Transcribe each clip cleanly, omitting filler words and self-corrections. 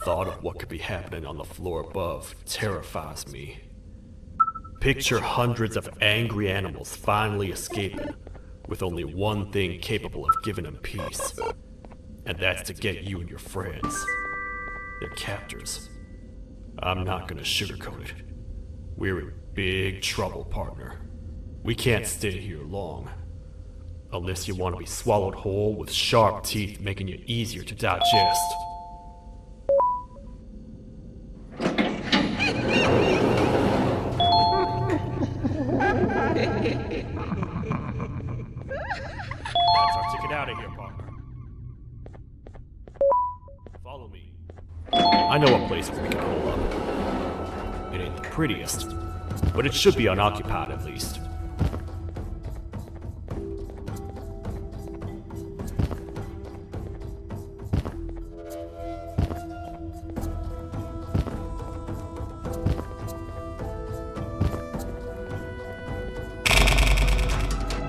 thought of what could be happening on the floor above terrifies me. Picture hundreds of angry animals finally escaping, with only one thing capable of giving them peace. And that's to get you and your friends, their captors. I'm not gonna sugarcoat it. We're in big trouble, partner. We can't stay here long. Unless you want to be swallowed whole with sharp teeth making you easier to digest. That's our ticket out of here, partner. Follow me. I know a place where we can pull up. It ain't the prettiest, but it should be unoccupied at least.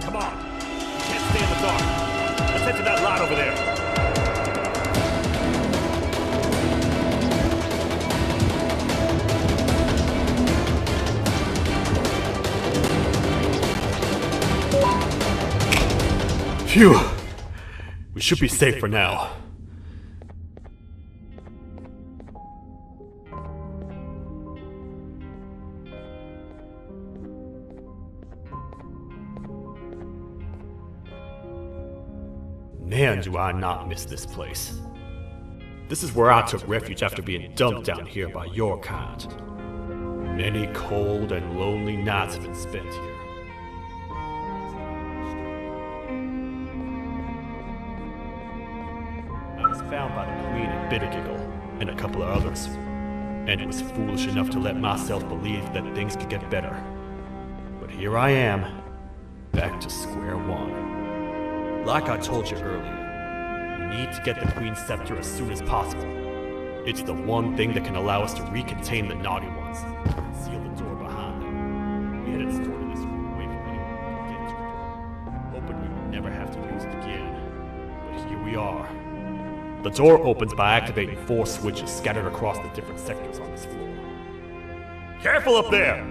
Come on! You can't stay in the dark. Let's head to that lot over there. Phew! We should be safe for now. Man, do I not miss this place. This is where I took refuge after being dumped down here by your kind. Many cold and lonely nights have been spent here. I was found by the Queen and Bittergiggle, and a couple of others, and was foolish enough to let myself believe that things could get better. But here I am, back to square one. Like I told you earlier, we need to get the Queen's scepter as soon as possible. It's the one thing that can allow us to recontain the naughty ones and seal the door behind them. We had it stored in this room away from anyone who could get to it, hoping we would never have to use it again. But here we are. The door opens by activating 4 switches scattered across the different sectors on this floor. Careful up there!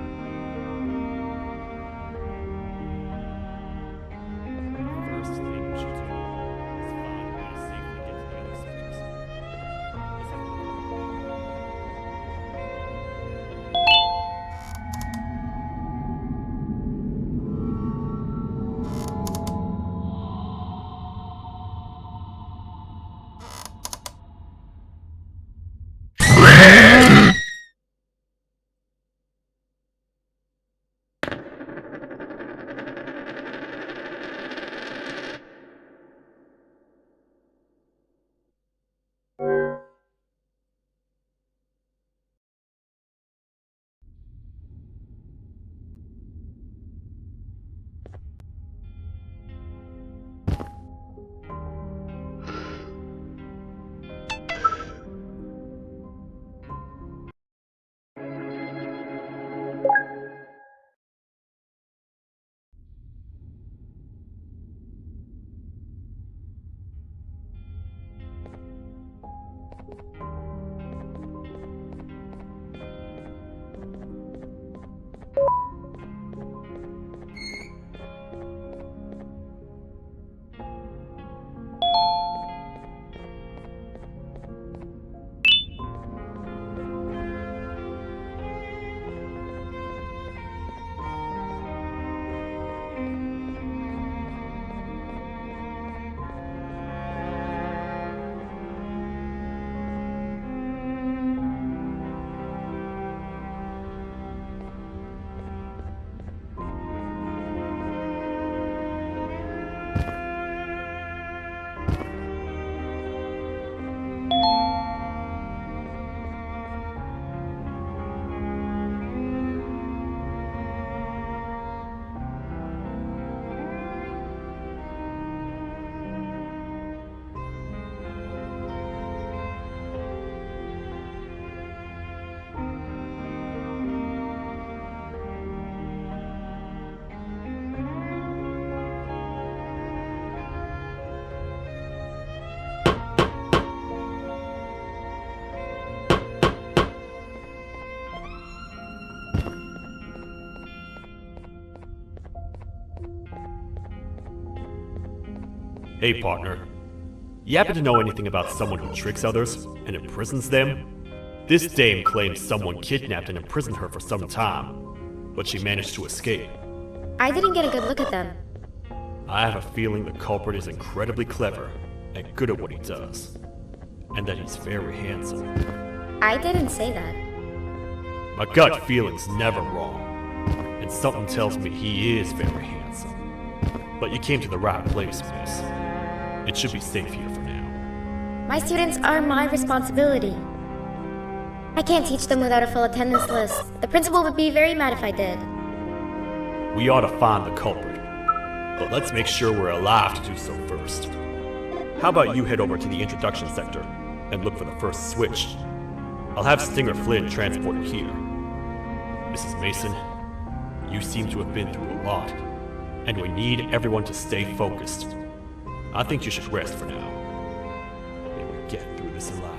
First thing we should do is find a way to safely get to the other sectors. Let's have a look. Hey, partner. You happen to know anything about someone who tricks others and imprisons them? This dame claims someone kidnapped and imprisoned her for some time, but she managed to escape. I didn't get a good look at them. I have a feeling the culprit is incredibly clever and good at what he does, and that he's very handsome. I didn't say that. My gut feeling's never wrong, and something tells me he is very handsome. But you came to the right place, miss. It should be safe here for now. My students are my responsibility. I can't teach them without a full attendance list. The principal would be very mad if I did. We ought to find the culprit, but let's make sure we're alive to do so first. How about you head over to the introduction sector and look for the first switch? I'll have Stinger Flynn transport it here. Mrs. Mason, you seem to have been through a lot, and we need everyone to stay focused. I think you should rest for now. May we get through this alive.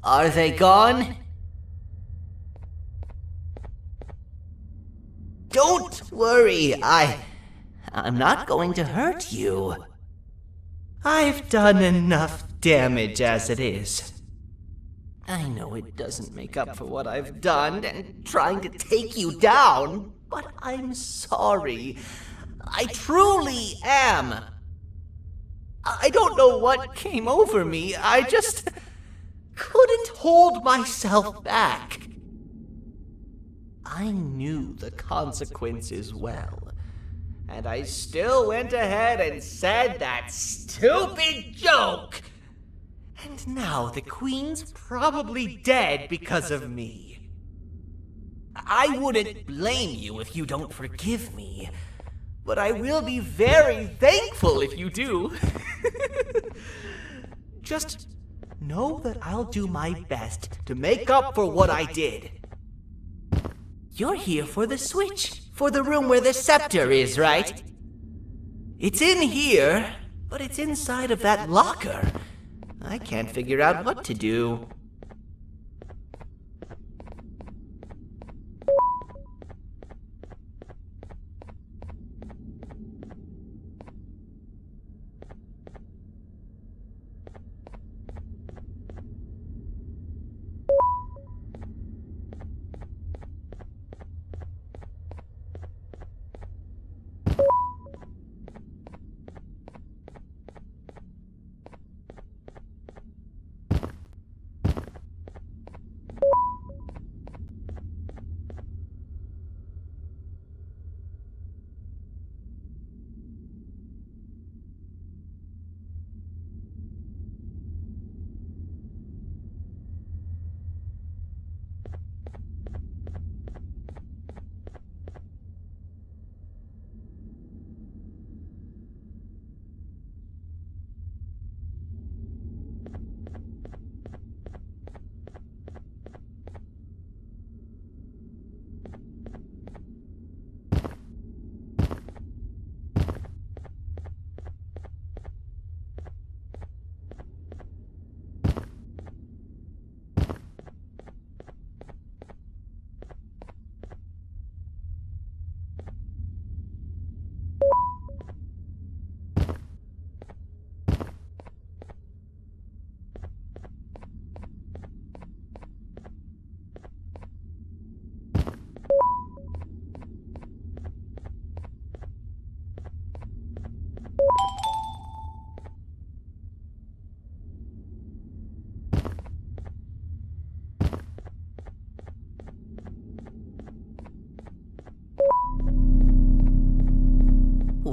Are they gone? Don't worry, I'm not going to hurt you. I've done enough damage as it is. I know it doesn't make up for what I've done and trying to take you down, but I'm sorry. I truly am. I don't know what came over me. I just couldn't hold myself back. I knew the consequences well, and I still went ahead and said that stupid joke. And now the Queen's probably dead because of me. I wouldn't blame you if you don't forgive me, but I will be very thankful if you do. Just know that I'll do my best to make up for what I did. You're here for the switch, for the room where the scepter is, right? It's in here, but it's inside of that locker. I can't figure out what to do.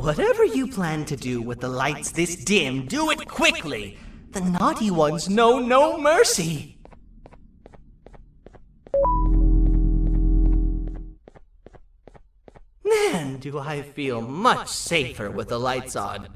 Whatever you plan to do with the lights this dim, do it quickly. The naughty ones know no mercy. Man, do I feel much safer with the lights on.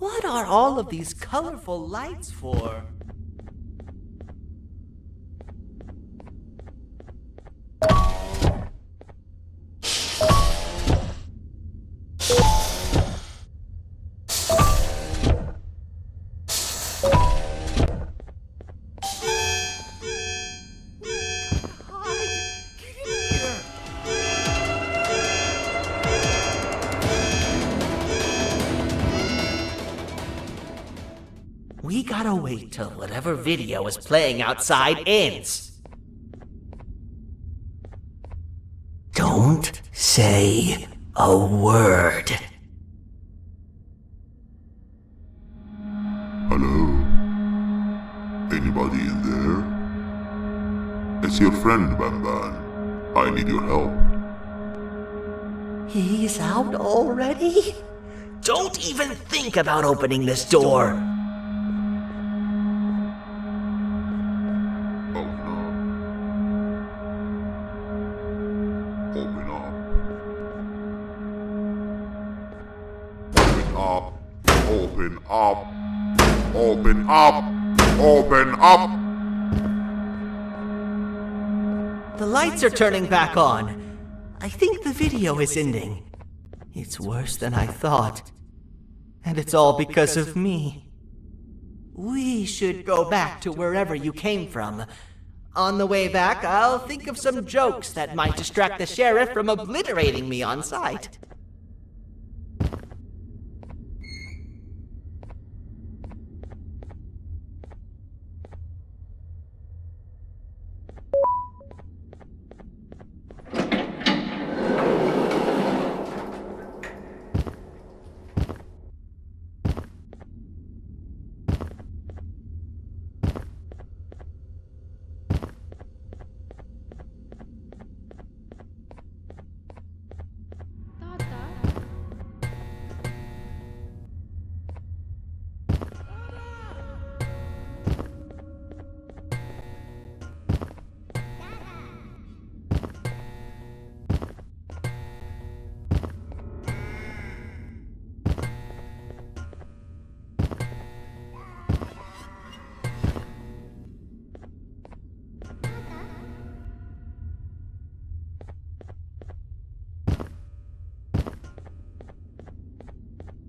What are all of these colorful lights for? We gotta wait till whatever video is playing outside ends. Don't say a word. Hello? Anybody in there? It's your friend, Banban. I need your help. He's out already? Don't even think about opening this door. Oh no. Open up. Open up. Open up. Open up. The lights are turning back on. I think the video is ending. It's worse than I thought. And it's all because of me. We should go back to wherever you came from. On the way back, I'll think of some jokes that might distract the sheriff from obliterating me on sight.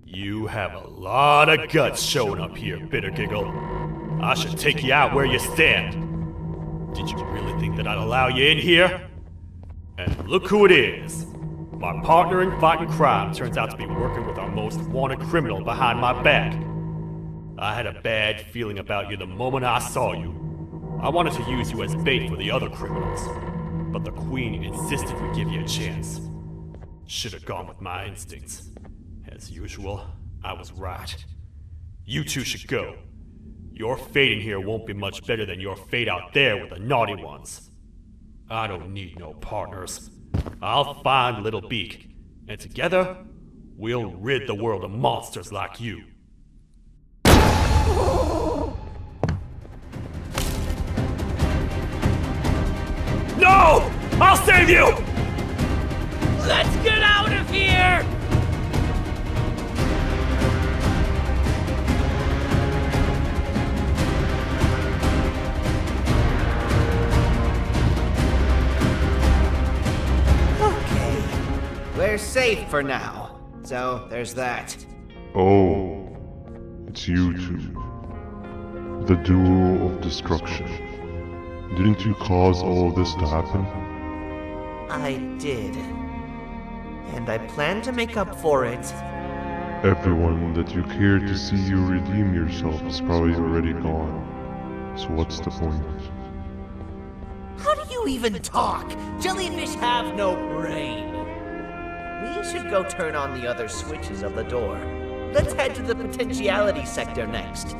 You have a lot of guts showing up here, Bitter Giggle. I should take you out where you stand. Did you really think that I'd allow you in here? And look who it is. My partner in fighting crime turns out to be working with our most wanted criminal behind my back. I had a bad feeling about you the moment I saw you. I wanted to use you as bait for the other criminals, but the Queen insisted we give you a chance. Should have gone with my instincts. As usual, I was right. You two should go. Your fate in here won't be much better than your fate out there with the naughty ones. I don't need no partners. I'll find Little Beak, and together, we'll rid the world of monsters like you. No! I'll save you! Let's get out of here! Okay, we're safe for now. So, there's that. Oh, it's you two. The duo of destruction. Didn't you cause all of this to happen? I did. And I plan to make up for it. Everyone that you cared to see you redeem yourself is probably already gone. So what's the point? How do you even talk? Jellyfish have no brain. We should go turn on the other switches of the door. Let's head to the potentiality sector next.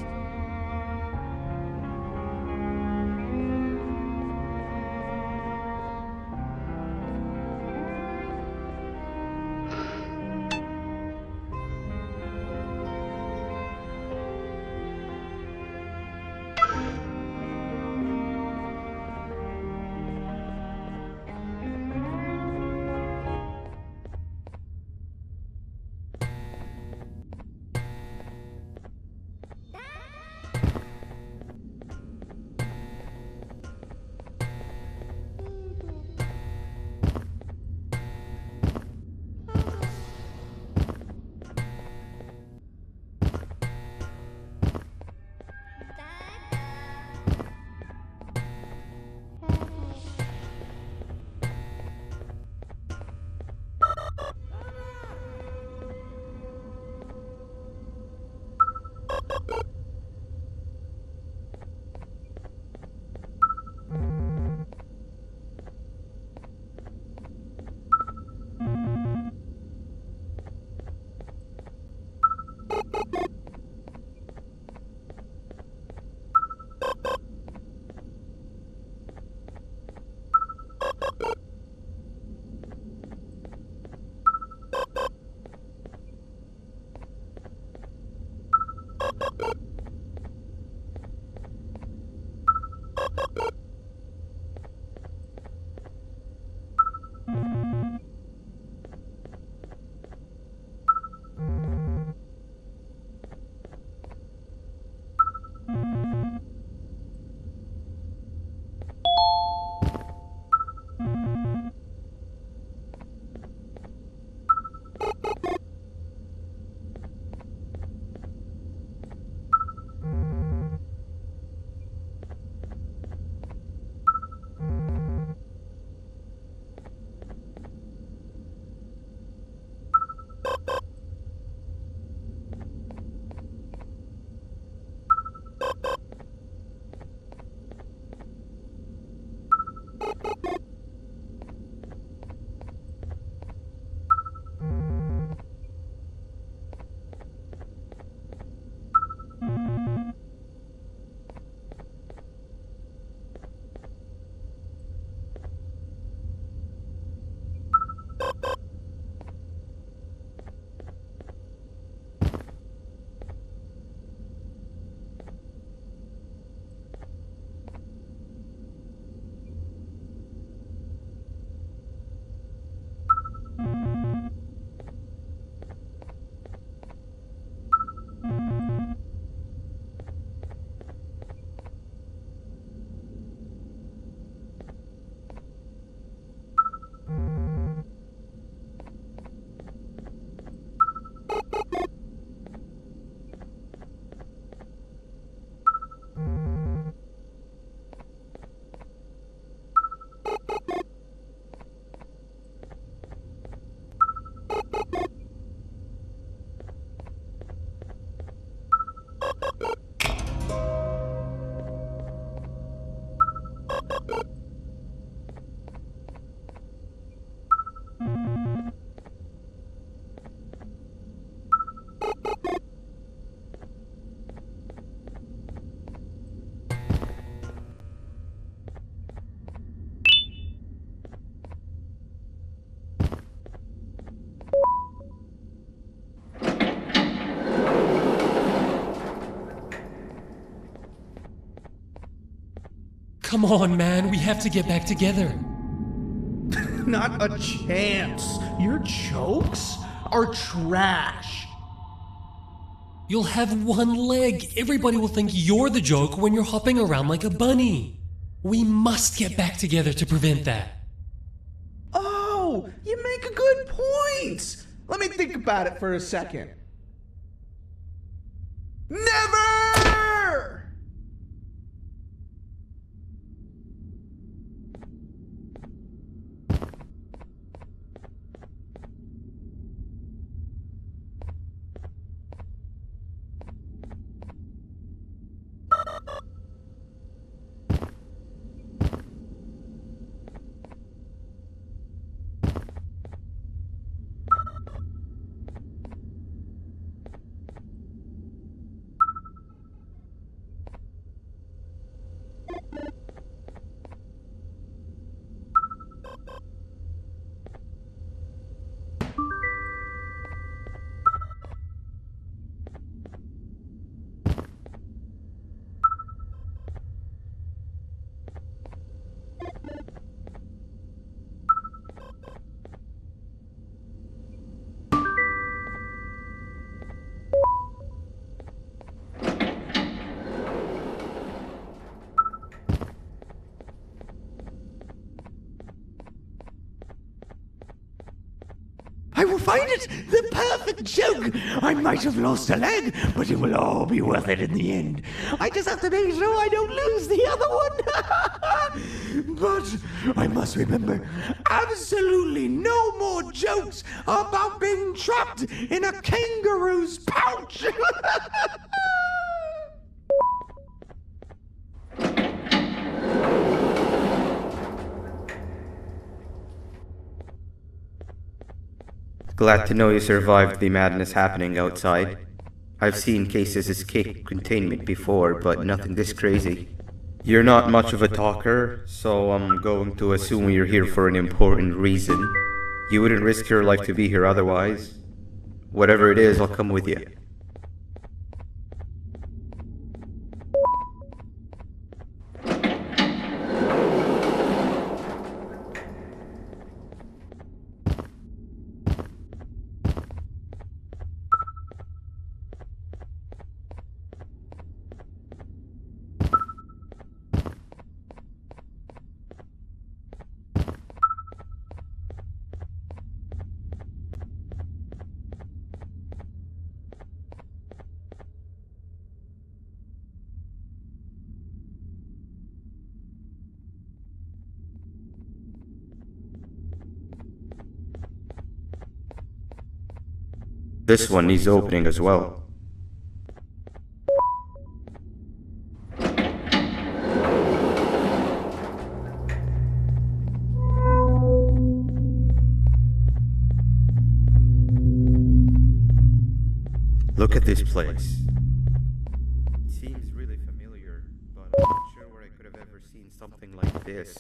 Come on, man, we have to get back together. Not a chance. Your jokes are trash. You'll have one leg. Everybody will think you're the joke when you're hopping around like a bunny. We must get back together to prevent that. Oh, you make a good point. Let me think about it for a second. Never! I will find it! The perfect joke! I might have lost a leg, but it will all be worth it in the end. I just have to make sure I don't lose the other one. But I must remember, absolutely no more jokes about being trapped in a kangaroo's pouch! Glad to know you survived the madness happening outside. I've seen cases escape containment before, but nothing this crazy. You're not much of a talker, so I'm going to assume you're here for an important reason. You wouldn't risk your life to be here otherwise. Whatever it is, I'll come with you. This one needs opening as well. Look at this place. It seems really familiar, but I'm not sure where I could have ever seen something like this.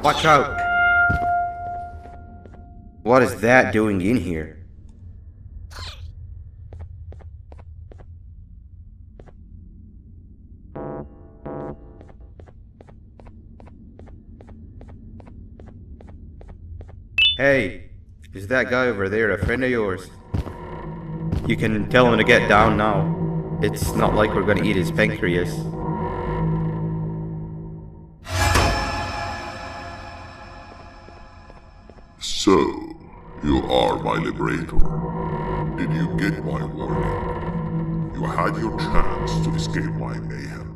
Watch out! What is that doing in here? Hey, is that guy over there a friend of yours? You can tell him to get down now. It's not like we're gonna eat his pancreas. So, you are my liberator. Did you get my warning? You had your chance to escape my mayhem.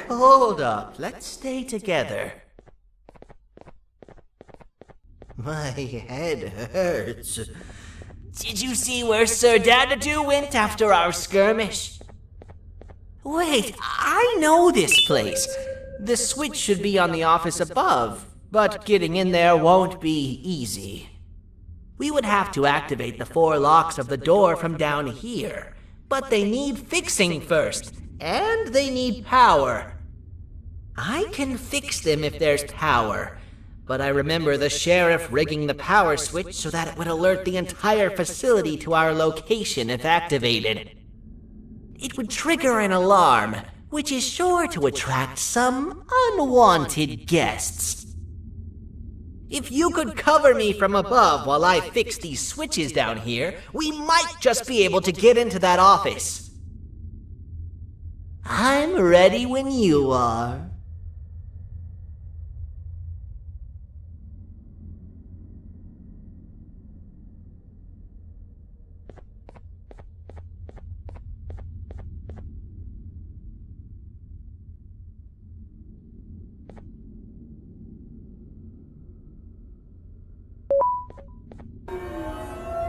Hold up, let's stay together. My head hurts. Did you see where Sir Dadadoo went after our skirmish? Wait, I know this place. The switch should be on the office above, but getting in there won't be easy. We would have to activate the 4 locks of the door from down here, but they need fixing first, and they need power. I can fix them if there's power, but I remember the sheriff rigging the power switch so that it would alert the entire facility to our location if activated. It would trigger an alarm, which is sure to attract some unwanted guests. If you could cover me from above while I fix these switches down here, we might just be able to get into that office. I'm ready when you are.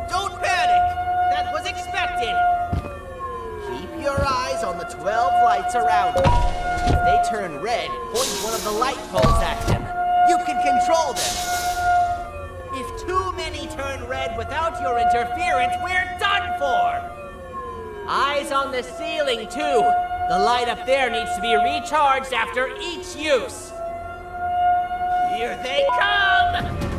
Don't panic! That was expected! Keep your eyes on the 12 lights around you. If they turn red, point one of the light poles at them. You can control them. If too many turn red without your interference, we're done for! Eyes on the ceiling, too. The light up there needs to be recharged after each use. Here they come!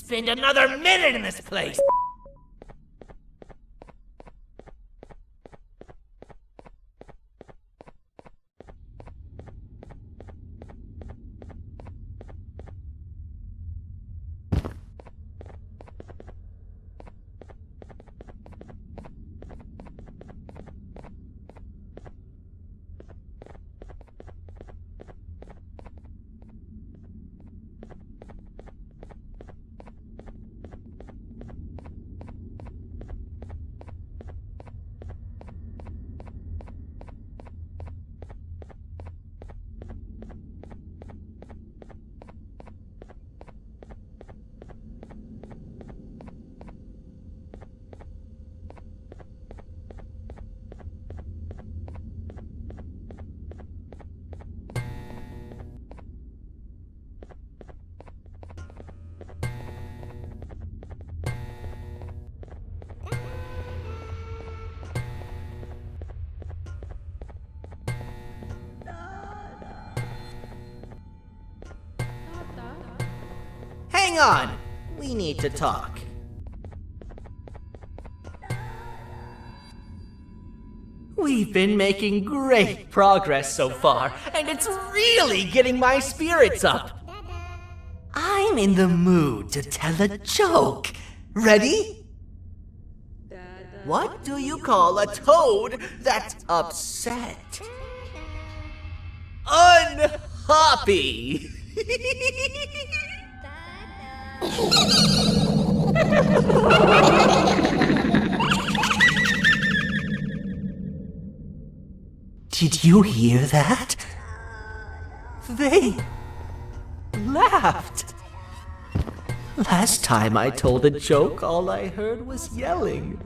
spend another minute in this place! Hang on! We need to talk. We've been making great progress so far, and it's really getting my spirits up. I'm in the mood to tell a joke. Ready? What do you call a toad that's upset? Unhappy! Did you hear that? They laughed. Last time I told a joke, all I heard was yelling.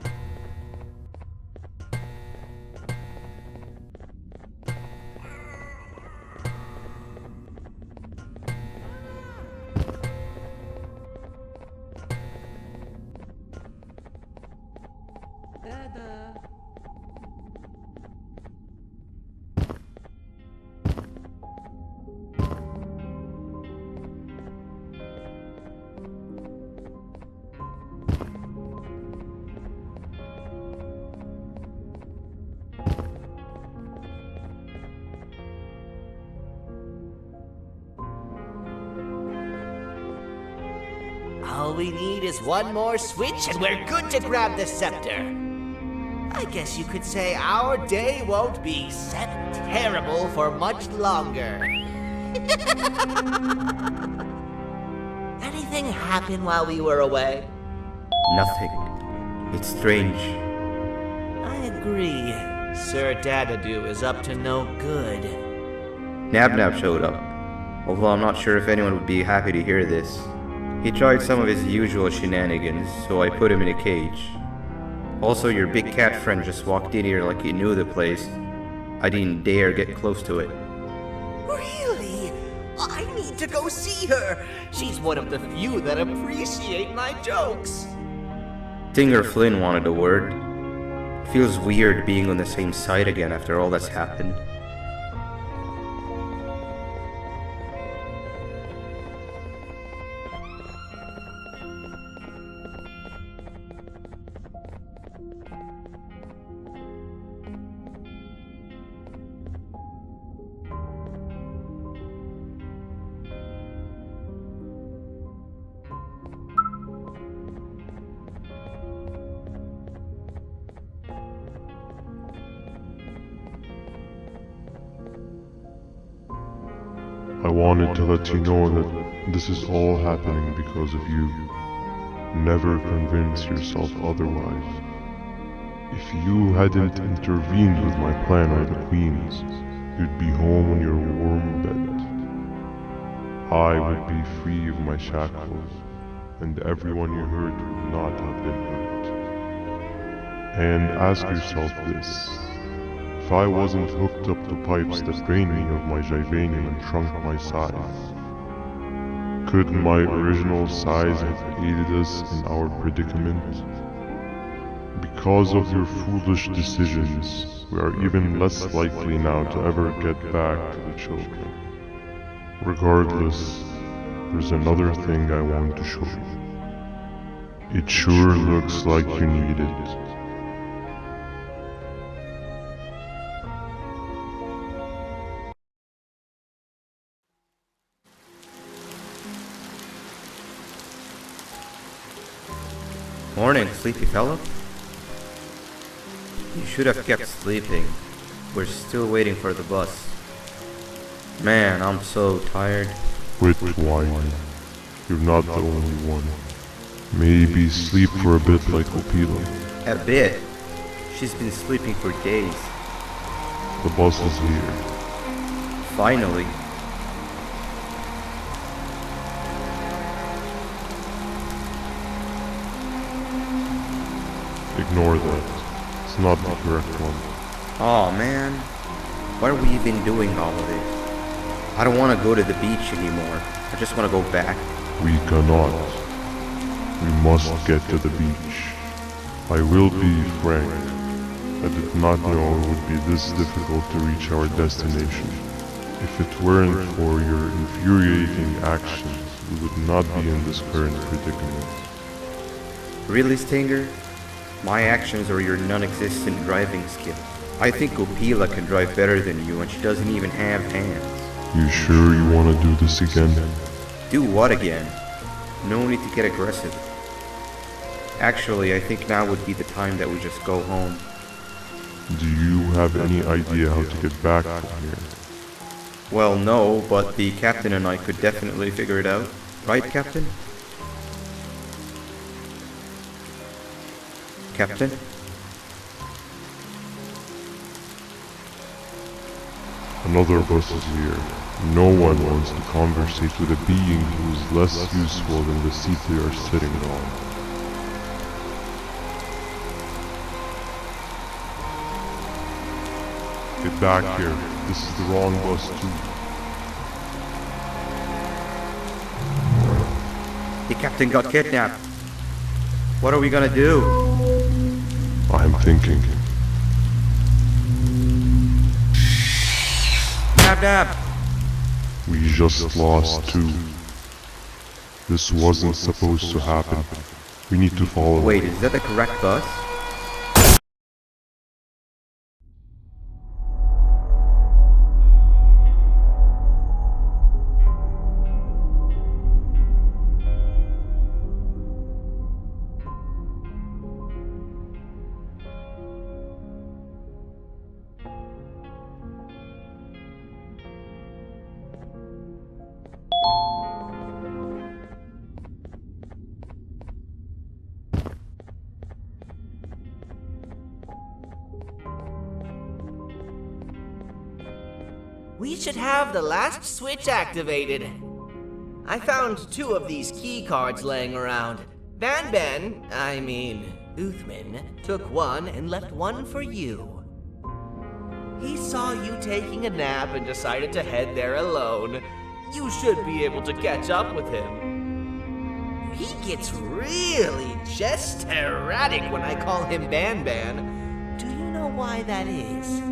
All we need is one more switch and we're good to grab the scepter. I guess you could say our day won't be terrible for much longer. Anything happen while we were away? Nothing. It's strange. I agree. Sir Dadadoo is up to no good. Nab showed up, although I'm not sure if anyone would be happy to hear this. He tried some of his usual shenanigans, so I put him in a cage. Also, your big cat friend just walked in here like he knew the place. I didn't dare get close to it. Really? I need to go see her. She's one of the few that appreciate my jokes. Dinger Flynn wanted a word. Feels weird being on the same side again after all that's happened. I wanted to let you know that this is all happening because of you. Never convince yourself otherwise. If you hadn't intervened with my plan on the Queens, you'd be home on your warm bed. I would be free of my shackles, and everyone you hurt would not have been hurt. And ask yourself this. If I wasn't hooked up to pipes that drained me of my Jivanium and shrunk my size, could my original size have aided us in our predicament? Because of your foolish decisions, we are even less likely now to ever get back to the children. Regardless, there's another thing I want to show you. It sure looks like you need it. Morning, sleepy fellow. You should have kept sleeping. We're still waiting for the bus. Man, I'm so tired. Quit whining. You're not the only one. Maybe sleep for a bit like Opila. A bit. She's been sleeping for days. The bus is here. Finally. Ignore that. It's not the correct one. Aw, man. Why are we even doing all of this? I don't want to go to the beach anymore. I just want to go back. We cannot. We must get to the beach. I will be frank. I did not know it would be this difficult to reach our destination. If it weren't for your infuriating actions, we would not be in this current predicament. Really, Stinger? My actions are your non-existent driving skill. I think Opila can drive better than you and she doesn't even have hands. You sure you want to do this again? Do what again? No need to get aggressive. Actually, I think now would be the time that we just go home. Do you have any idea how to get back from here? Well, no, but the captain and I could definitely figure it out. Right, Captain? Captain? Another bus is here. No one wants to conversate with a being who is less useful than the seat they are sitting on. Get back here. This is the wrong bus too. The captain got kidnapped. What are we gonna do? I'm thinking. Dab dab! We just lost two. This wasn't supposed to happen. We need to follow. Wait, is that the correct bus? We should have the last switch activated. I found 2 of these key cards laying around. Uthman, took one and left one for you. He saw you taking a nap and decided to head there alone. You should be able to catch up with him. He gets really just erratic when I call him Banban. Do you know why that is?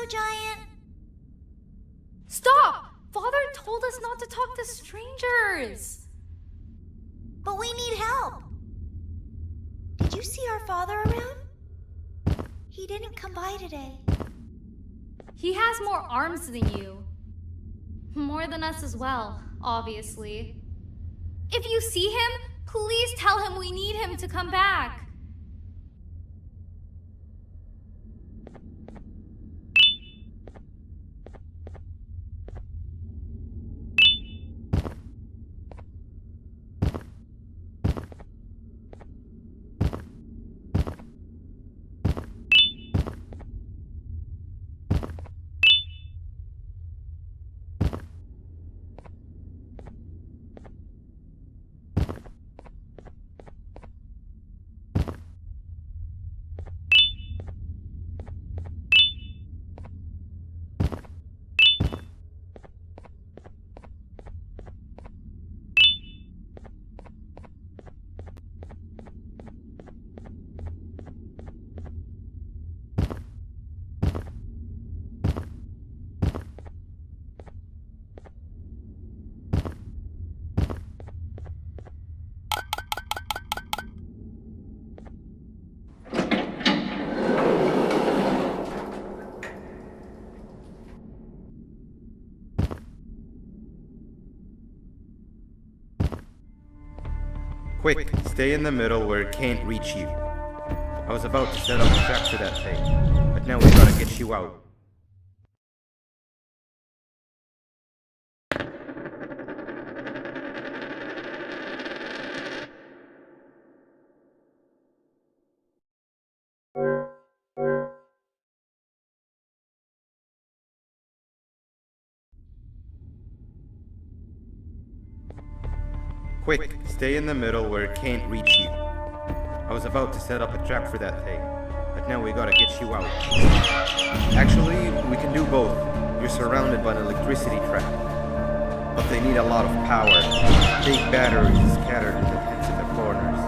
giant. Stop! Father told us not to talk to strangers. But we need help. Did you see our father around? He didn't come by today. He has more arms than you. More than us as well, obviously. If you see him, please tell him we need him to come back. Quick, stay in the middle where it can't reach you. I was about to set up a trap for that thing, but now we gotta get you out. Quick, stay in the middle where it can't reach you. I was about to set up a trap for that thing, but now we gotta get you out. Actually, we can do both. You're surrounded by an electricity trap, but they need a lot of power. Big batteries scattered in the pits in the corners.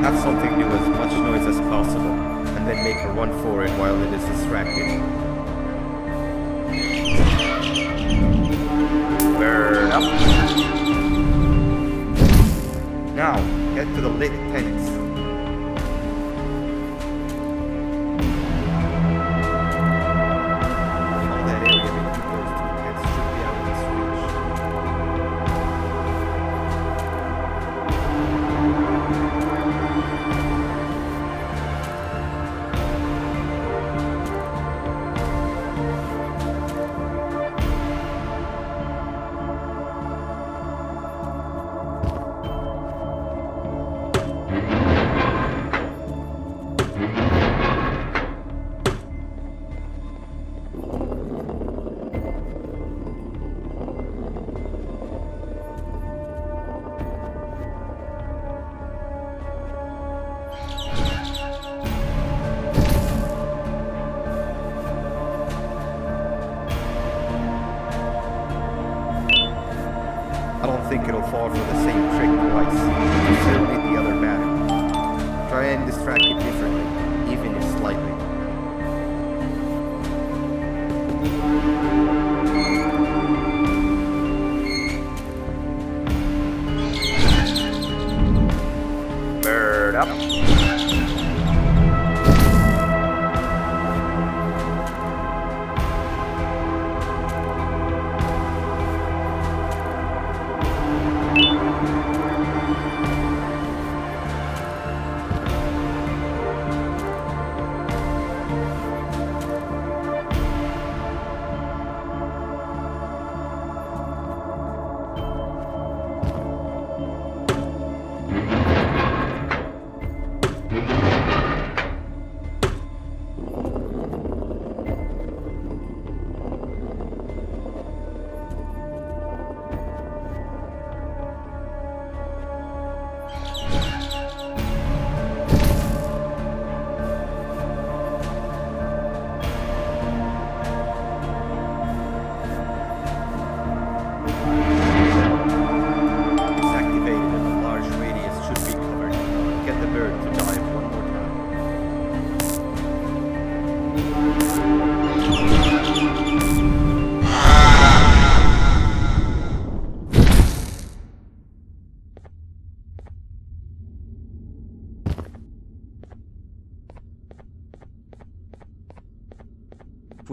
Have something do as much noise as possible, and then make her run for it while it is distracted. Burn up. Now, head to the lit tents. All that area between those two tents should be out of its I don't think it'll fall for the same trick twice. Consider the other battery. Try and distract it differently, even if slightly. Bird up.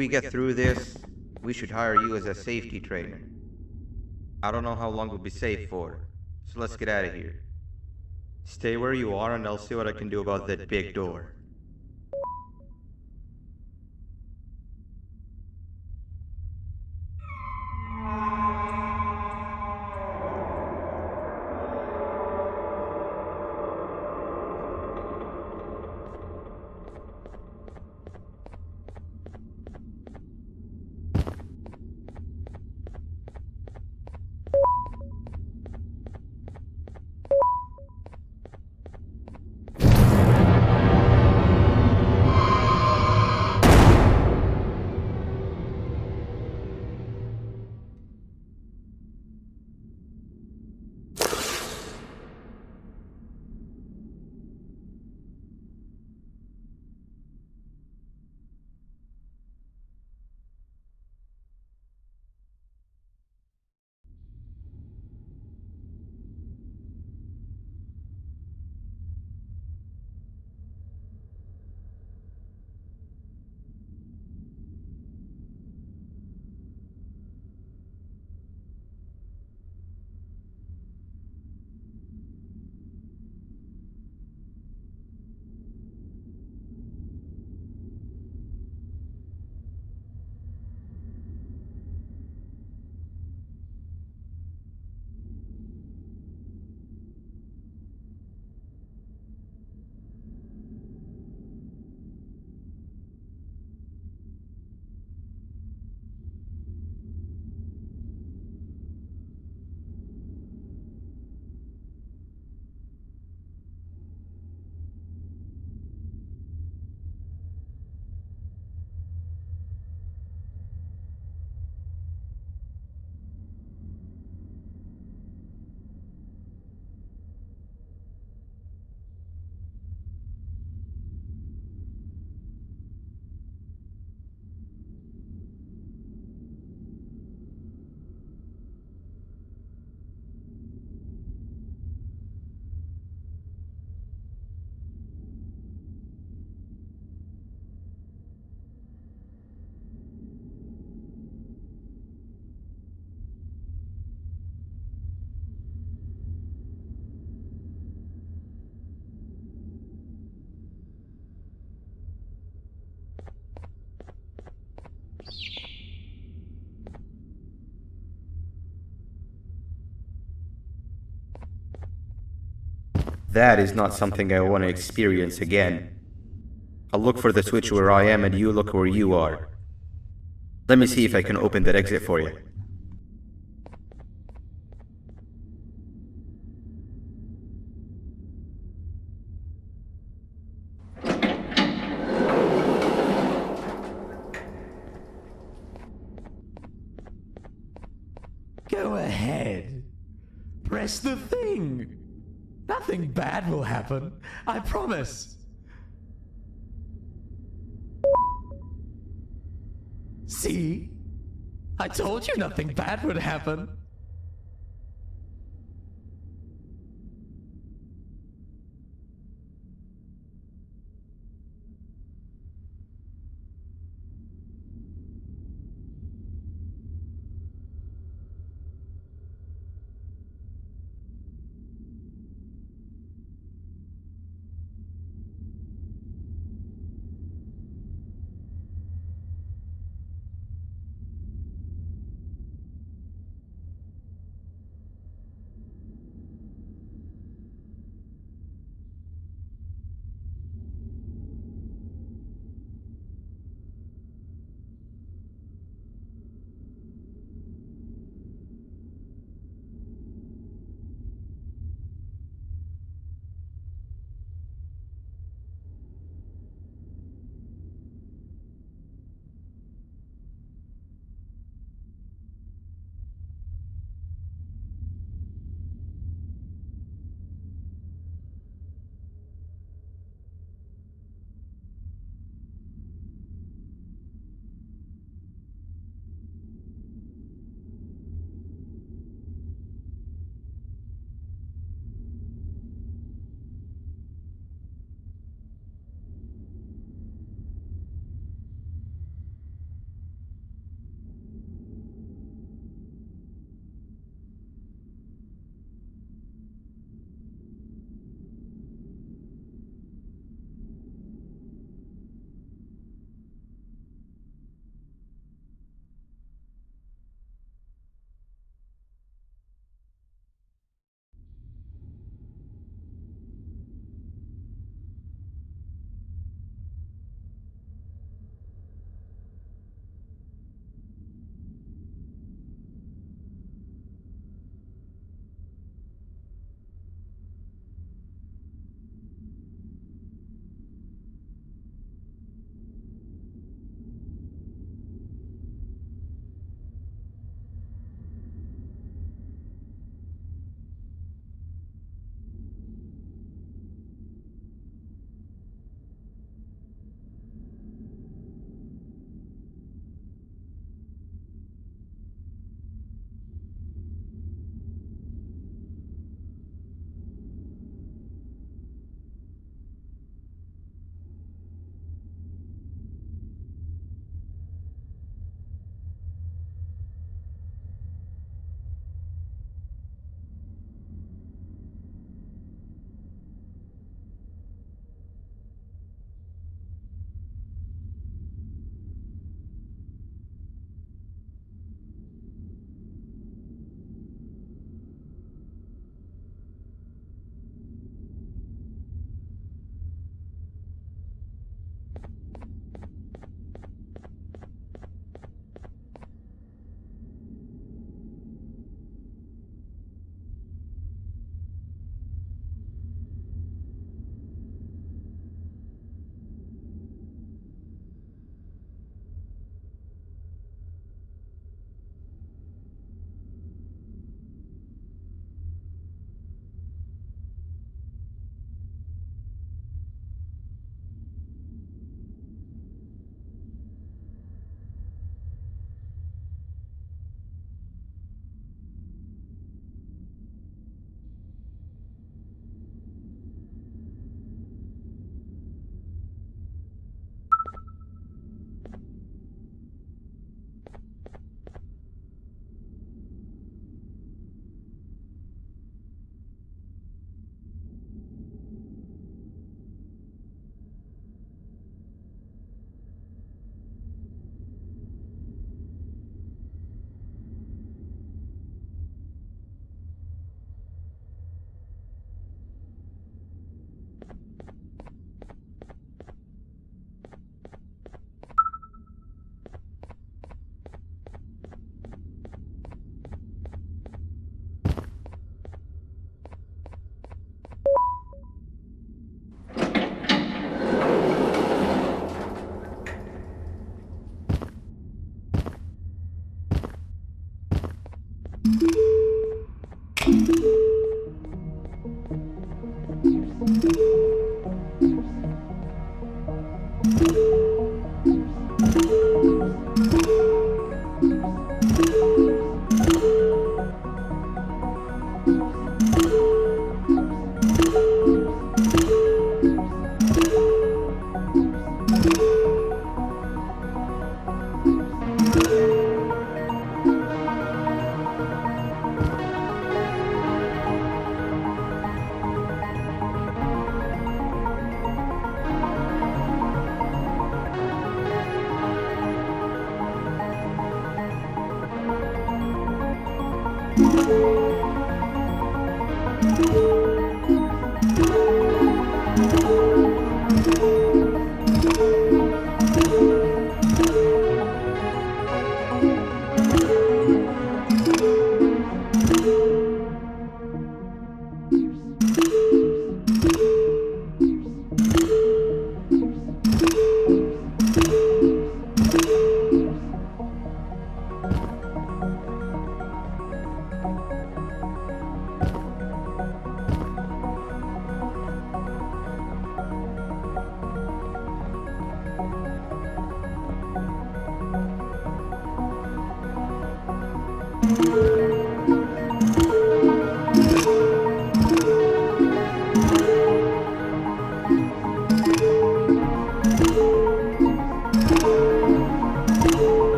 we get through this, we should hire you as a safety trainer. I don't know how long we'll be safe for, so let's get out of here. Stay where you are and I'll see what I can do about that big door. That is not something I want to experience again. I'll look for the switch where I am and you look where you are. Let me see if I can open that exit for you. Go ahead. Press the thing. Nothing bad will happen. I promise. See? I told you nothing bad would happen.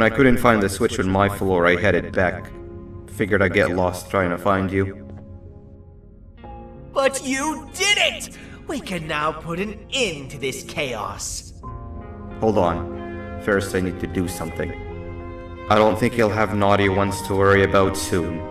When I couldn't find the switch on my floor, I headed back. Figured I'd get lost trying to find you. But you did it! We can now put an end to this chaos. Hold on. First, I need to do something. I don't think he'll have naughty ones to worry about soon.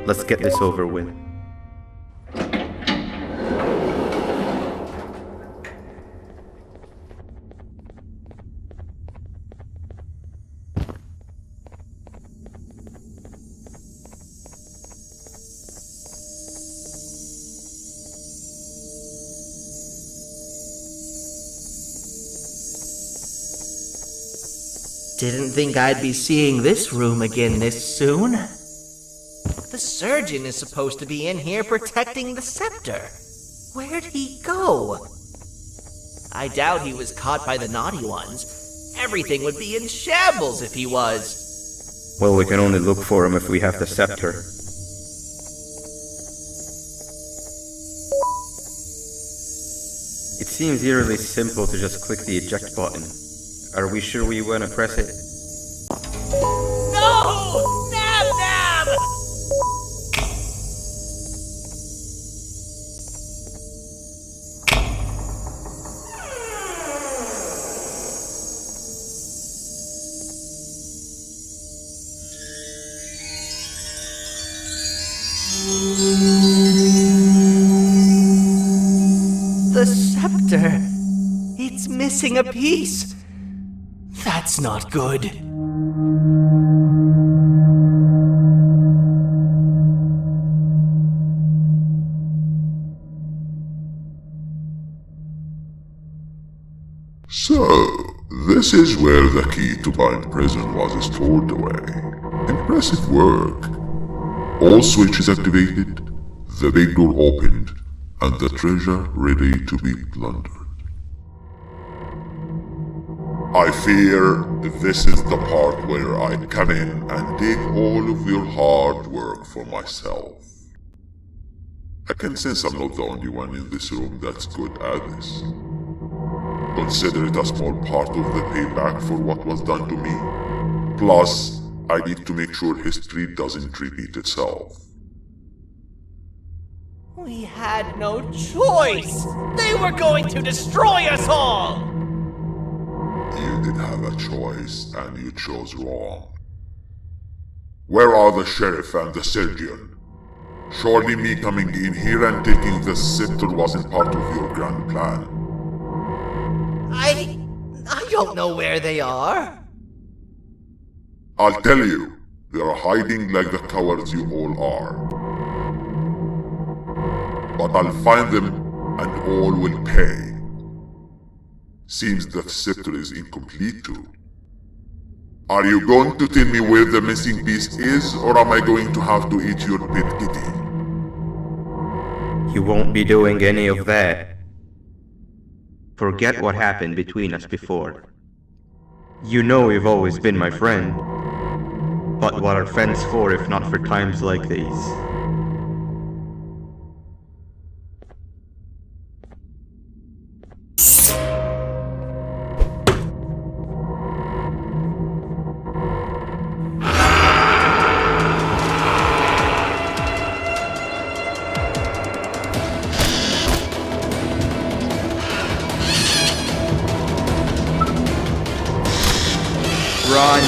Let's get this over with. Didn't think I'd be seeing this room again this soon. The surgeon is supposed to be in here protecting the scepter. Where'd he go? I doubt he was caught by the naughty ones. Everything would be in shambles if he was. Well, we can only look for him if we have the scepter. It seems eerily simple to just click the eject button. Are we sure we want to press it? No! Nab Nab! The scepter. It's missing a piece. That's not good. So, this is where the key to Bind Prison was stored away. Impressive work. All switches activated, the big door opened, and the treasure ready to be plundered. I fear this is the part where I come in and take all of your hard work for myself. I can sense I'm not the only one in this room that's good at this. Consider it a small part of the payback for what was done to me. Plus, I need to make sure history doesn't repeat itself. We had no choice! They were going to destroy us all! You did have a choice, and you chose wrong. Where are the sheriff and the surgeon? Surely me coming in here and taking the scepter wasn't part of your grand plan. I don't know where they are. I'll tell you, they are hiding like the cowards you all are. But I'll find them, and all will pay. Seems that scepter is incomplete too. Are you going to tell me where the missing piece is, or am I going to have to eat your pet kitty? You won't be doing any of that. Forget what happened between us before. You know you've always been my friend. But what are friends for if not for times like these? Run!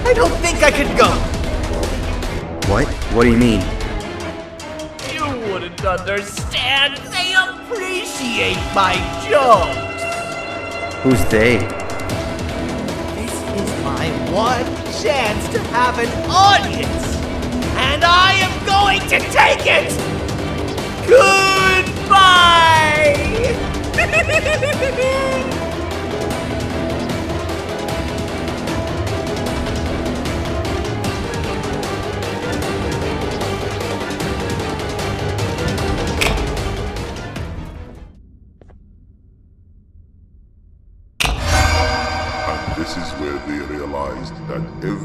I don't think I can go. What? What do you mean? You wouldn't understand. They appreciate my jokes. Who's they? This is my one chance to have an audience. And I am going to take it. Goodbye.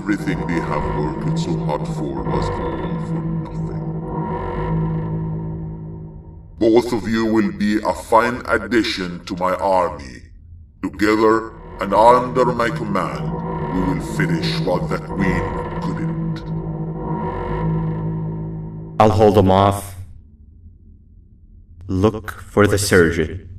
everything they have worked so hard for was all for nothing. Both of you will be a fine addition to my army. Together and under my command, we will finish what the Queen couldn't. I'll hold them off. Look for the surgeon.